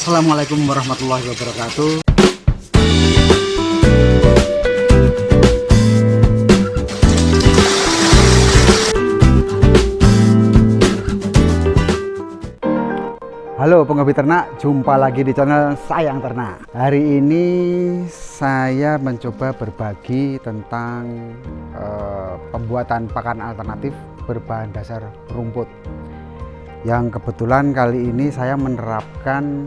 Assalamualaikum warahmatullahi wabarakatuh. Halo penghobi ternak, jumpa lagi di channel Sayang Ternak. Hari ini saya mencoba berbagi tentang pembuatan pakan alternatif berbahan dasar rumput. Yang kebetulan kali ini saya menerapkan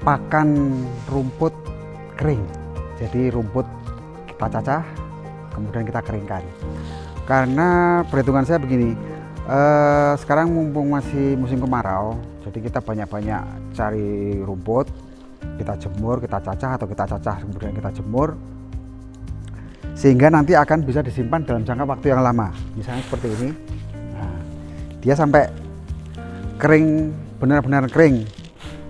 pakan rumput kering. Jadi rumput kita cacah, kemudian kita keringkan. Karena perhitungan saya begini, sekarang mumpung masih musim kemarau, jadi kita banyak-banyak cari rumput, kita jemur, kita cacah, atau kita cacah kemudian kita jemur, sehingga nanti akan bisa disimpan dalam jangka waktu yang lama. Misalnya seperti ini, nah, dia sampai kering, benar-benar kering.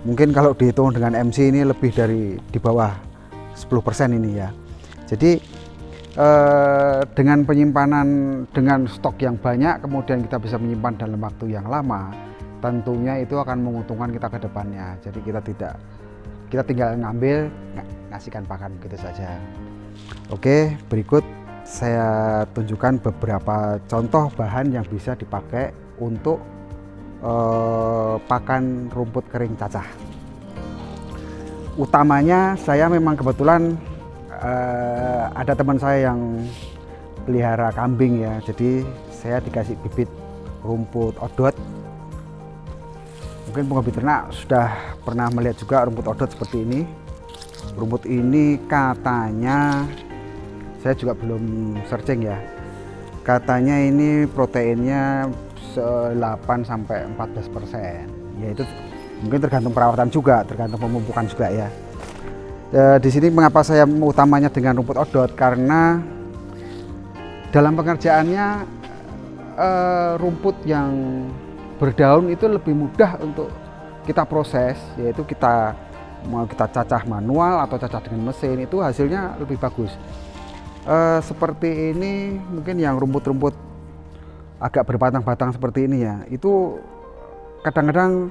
Mungkin kalau dihitung dengan MC ini lebih dari di bawah 10% ini ya. Jadi dengan penyimpanan, dengan stok yang banyak, kemudian kita bisa menyimpan dalam waktu yang lama, tentunya itu akan menguntungkan kita ke depannya. Jadi kita tinggal ngambil, ngasihkan pakan begitu saja. Oke, berikut saya tunjukkan beberapa contoh bahan yang bisa dipakai untuk pakan rumput kering cacah. Utamanya saya memang kebetulan ada teman saya yang pelihara kambing ya, jadi saya dikasih bibit rumput odot. Mungkin penghobi ternak sudah pernah melihat juga rumput odot seperti ini. Rumput ini katanya, saya juga belum searching ya, katanya ini proteinnya 8-14%. Ya itu mungkin tergantung perawatan juga, tergantung pemupukan juga ya. Di sini mengapa saya utamanya dengan rumput odot, karena dalam pengerjaannya rumput yang berdaun itu lebih mudah untuk kita proses, yaitu kita mau kita cacah manual atau cacah dengan mesin, itu hasilnya lebih bagus. Seperti ini mungkin yang rumput-rumput agak berbatang-batang seperti ini ya, itu kadang-kadang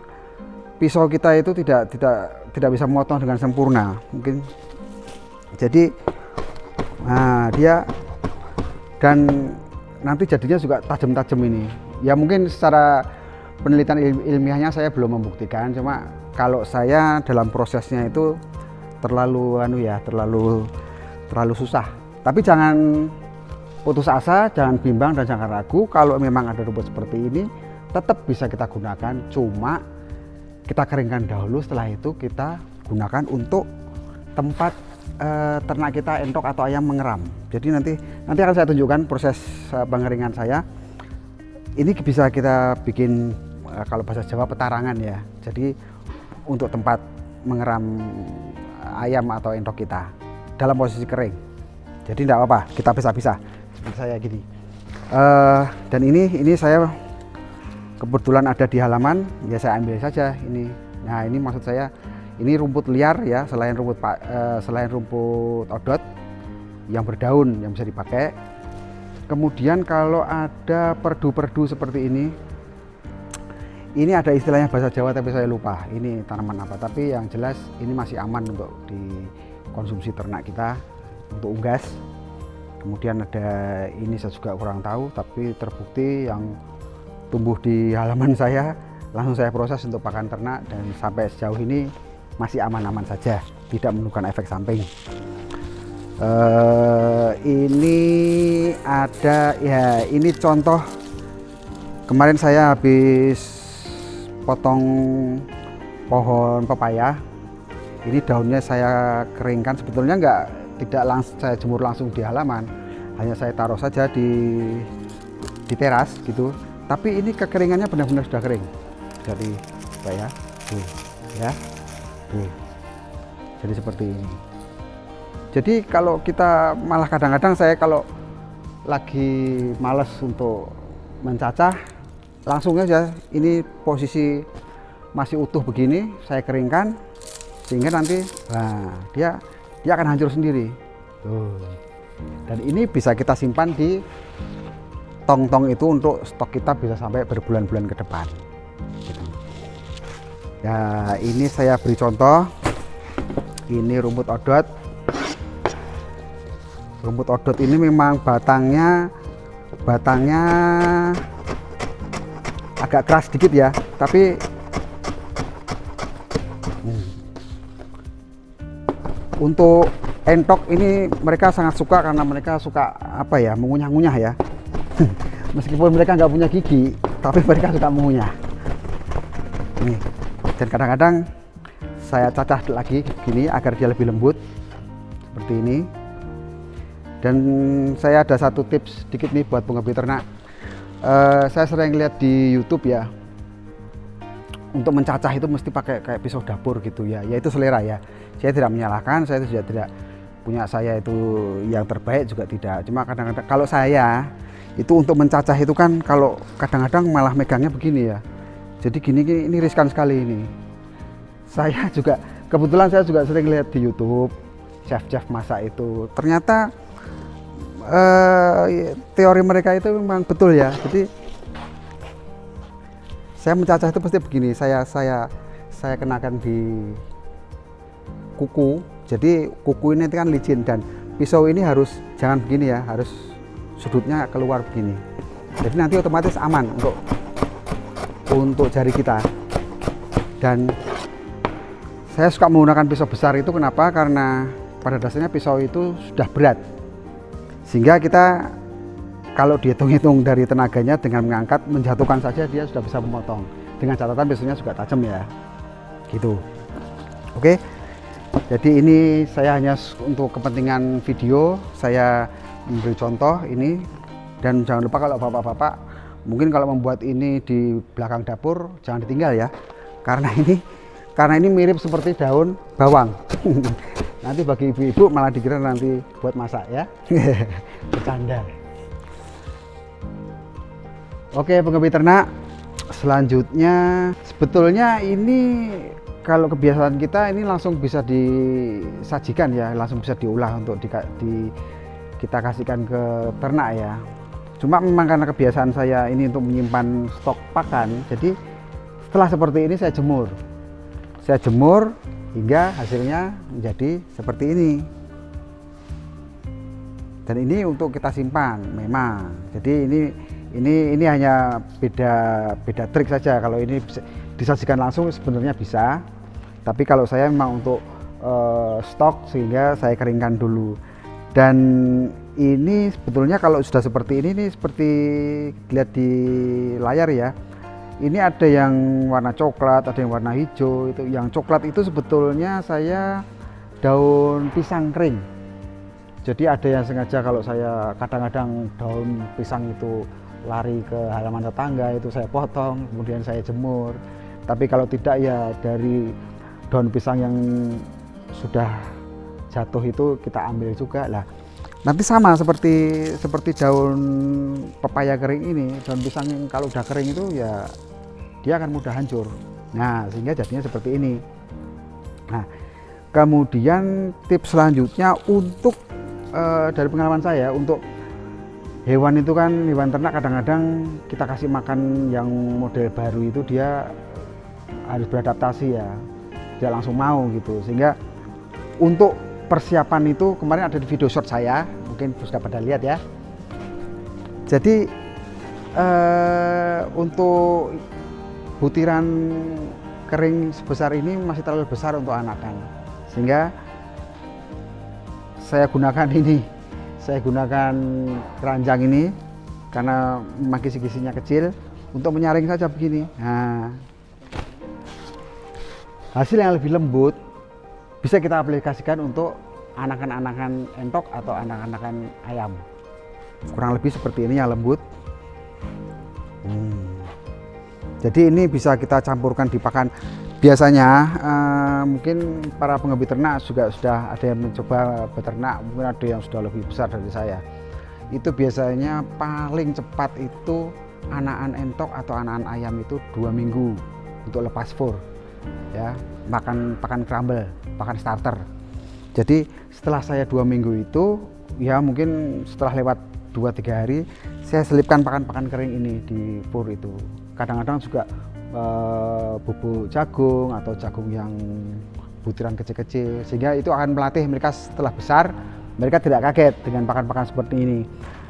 pisau kita itu tidak bisa memotong dengan sempurna mungkin. Jadi nah dia, dan nanti jadinya juga tajam-tajam ini ya. Mungkin secara penelitian ilmiahnya saya belum membuktikan, cuma kalau saya dalam prosesnya itu terlalu susah. Tapi jangan putus asa, jangan bimbang, dan jangan ragu. Kalau memang ada rumput seperti ini tetap bisa kita gunakan, cuma kita keringkan dahulu, setelah itu kita gunakan untuk tempat ternak kita, entok atau ayam mengeram. Jadi nanti akan saya tunjukkan proses pengeringan saya. Ini bisa kita bikin kalau bahasa Jawa petarangan ya. Jadi untuk tempat mengeram ayam atau entok kita dalam posisi kering. Jadi tidak apa-apa, kita pisah-pisah seperti saya gini. Dan ini saya kebetulan ada di halaman, ya saya ambil saja ini. Nah ini maksud saya, ini rumput liar ya, selain rumput odot yang berdaun yang bisa dipakai. Kemudian kalau ada perdu-perdu seperti ini ada istilahnya bahasa Jawa tapi saya lupa ini tanaman apa, tapi yang jelas ini masih aman untuk dikonsumsi ternak kita untuk unggas. Kemudian ada ini saya juga kurang tahu, tapi terbukti yang tumbuh di halaman saya, langsung saya proses untuk pakan ternak, dan sampai sejauh ini masih aman-aman saja, tidak menunjukkan efek samping. Ini ada ya, ini contoh kemarin saya habis potong pohon pepaya. Ini daunnya saya keringkan, sebetulnya tidak langsung saya jemur langsung di halaman, hanya saya taruh saja di teras gitu. Tapi ini kekeringannya benar-benar sudah kering. Jadi ya, jadi seperti ini. Jadi kalau kita malah kadang-kadang saya kalau lagi males untuk mencacah, langsung aja ini posisi masih utuh begini saya keringkan, sehingga nanti dia akan hancur sendiri. Dan ini bisa kita simpan di tong-tong itu untuk stok kita bisa sampai berbulan-bulan ke depan gitu. Nah, ini saya beri contoh. Ini rumput odot. Rumput odot ini memang batangnya agak keras sedikit ya, tapi untuk entok ini mereka sangat suka karena mereka suka apa ya, mengunyah-ngunyah ya. Meskipun mereka nggak punya gigi, tapi mereka suka mengunyah. Nih, dan kadang-kadang saya cacah lagi gini agar dia lebih lembut seperti ini. Dan saya ada satu tips sedikit nih buat penghobi ternak. Saya sering lihat di YouTube ya, untuk mencacah itu mesti pakai kayak pisau dapur gitu ya. Ya itu selera ya. Saya tidak menyalahkan, saya itu juga tidak punya saya itu yang terbaik juga tidak. Cuma kadang-kadang kalau saya itu untuk mencacah itu kan kalau kadang-kadang malah megangnya begini ya. Jadi gini ini riskan sekali ini. Saya juga kebetulan saya juga sering lihat di YouTube chef-chef masak itu. Ternyata teori mereka itu memang betul ya. Jadi saya mencacah itu pasti begini, saya kenakan di kuku. Jadi kuku ini kan licin dan pisau ini harus jangan begini ya, harus sudutnya keluar begini. Jadi nanti otomatis aman untuk jari kita. Dan saya suka menggunakan pisau besar itu kenapa? Karena pada dasarnya pisau itu sudah berat. Sehingga kita kalau dihitung-hitung dari tenaganya dengan mengangkat, menjatuhkan saja dia sudah bisa memotong. Dengan catatan pisaunya juga tajam ya. Gitu. Oke. Jadi ini saya hanya untuk kepentingan video, saya memberi contoh ini. Dan jangan lupa kalau bapak-bapak mungkin kalau membuat ini di belakang dapur jangan ditinggal ya. Karena ini mirip seperti daun bawang. Nanti bagi ibu-ibu malah dikira nanti buat masak ya. Bercanda. Oke, penghobi ternak, selanjutnya sebetulnya ini kalau kebiasaan kita ini langsung bisa disajikan ya, langsung bisa diolah untuk kita kasihkan ke ternak ya. Cuma memang karena kebiasaan saya ini untuk menyimpan stok pakan, jadi setelah seperti ini saya jemur. Saya jemur hingga hasilnya menjadi seperti ini. Dan ini untuk kita simpan memang. Jadi ini hanya beda trik saja. Kalau ini bisa disajikan langsung sebenarnya bisa. Tapi kalau saya memang untuk stok sehingga saya keringkan dulu. Dan ini sebetulnya kalau sudah seperti ini seperti lihat di layar ya. Ini ada yang warna coklat, ada yang warna hijau. Itu yang coklat itu sebetulnya saya daun pisang kering. Jadi ada yang sengaja kalau saya kadang-kadang daun pisang itu lari ke halaman tetangga itu saya potong, kemudian saya jemur. Tapi kalau tidak ya dari daun pisang yang sudah jatuh itu kita ambil juga lah. Nanti sama seperti daun pepaya kering ini, daun pisang yang kalau udah kering itu ya dia akan mudah hancur. Nah, sehingga jadinya seperti ini. Nah, kemudian tips selanjutnya untuk dari pengalaman saya untuk hewan itu kan, hewan ternak kadang-kadang kita kasih makan yang model baru itu dia harus beradaptasi ya, dia langsung mau gitu. Sehingga untuk persiapan itu kemarin ada di video short saya, mungkin sudah pada lihat ya. Jadi untuk butiran kering sebesar ini masih terlalu besar untuk anakan, sehingga saya gunakan ini. Saya gunakan keranjang ini karena memang kisi-kisinya kecil untuk menyaring saja begini. Nah, hasil yang lebih lembut bisa kita aplikasikan untuk anakan-anakan entok atau anakan-anakan ayam. Kurang lebih seperti ini yang lembut. Jadi ini bisa kita campurkan di pakan. Biasanya mungkin para penghobi ternak juga sudah ada yang mencoba beternak, mungkin ada yang sudah lebih besar dari saya. Itu biasanya paling cepat itu anakan entok atau anakan ayam itu 2 minggu untuk lepas fur, ya, makan pakan crumble, pakan starter. Jadi setelah saya 2 minggu itu, ya mungkin setelah lewat 2-3 hari, saya selipkan pakan-pakan kering ini di fur itu. Kadang-kadang juga bubuk jagung atau jagung yang butiran kecil-kecil, sehingga itu akan melatih mereka setelah besar mereka tidak kaget dengan pakan-pakan seperti ini.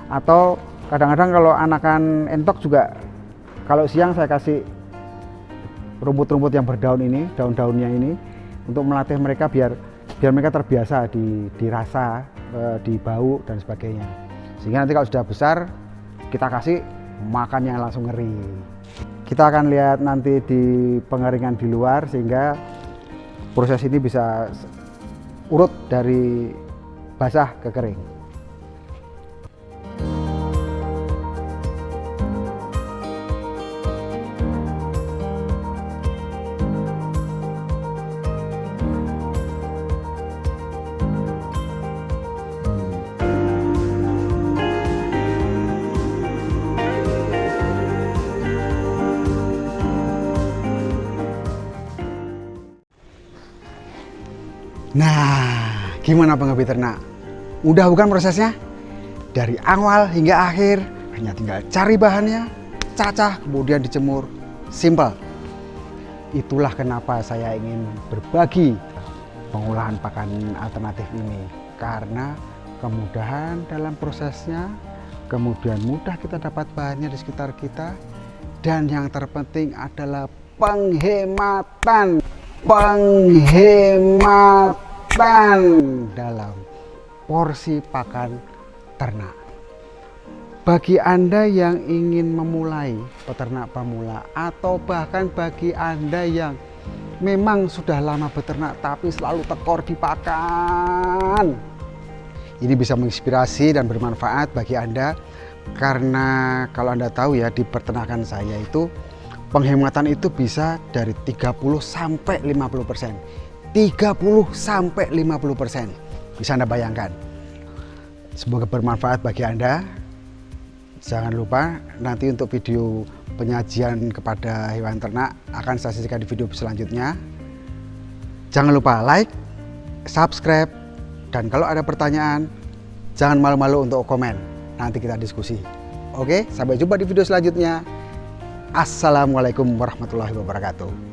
Atau kadang-kadang kalau anakan entok juga, kalau siang saya kasih rumput-rumput yang berdaun ini, daun-daunnya ini, untuk melatih mereka biar mereka terbiasa di rasa, di bau dan sebagainya. Sehingga nanti kalau sudah besar kita kasih makan yang langsung ngeri. Kita akan lihat nanti di pengeringan di luar, sehingga proses ini bisa urut dari basah ke kering. Nah, gimana penghobi ternak? Mudah bukan prosesnya? Dari awal hingga akhir, hanya tinggal cari bahannya, cacah, kemudian dijemur. Simple. Itulah kenapa saya ingin berbagi pengolahan pakan alternatif ini. Karena kemudahan dalam prosesnya, kemudian mudah kita dapat bahannya di sekitar kita, dan yang terpenting adalah penghematan dalam porsi pakan ternak. Bagi Anda yang ingin memulai peternak pemula, atau bahkan bagi Anda yang memang sudah lama beternak tapi selalu tekor di pakan, ini bisa menginspirasi dan bermanfaat bagi Anda. Karena kalau Anda tahu ya, di peternakan saya itu penghematan itu bisa dari 30 sampai 50%. 30 sampai 50%. Bisa Anda bayangkan. Semoga bermanfaat bagi Anda. Jangan lupa nanti untuk video penyajian kepada hewan ternak akan saya sajikan di video selanjutnya. Jangan lupa like, subscribe, dan kalau ada pertanyaan jangan malu-malu untuk komen. Nanti kita diskusi. Oke, sampai jumpa di video selanjutnya. Assalamualaikum warahmatullahi wabarakatuh.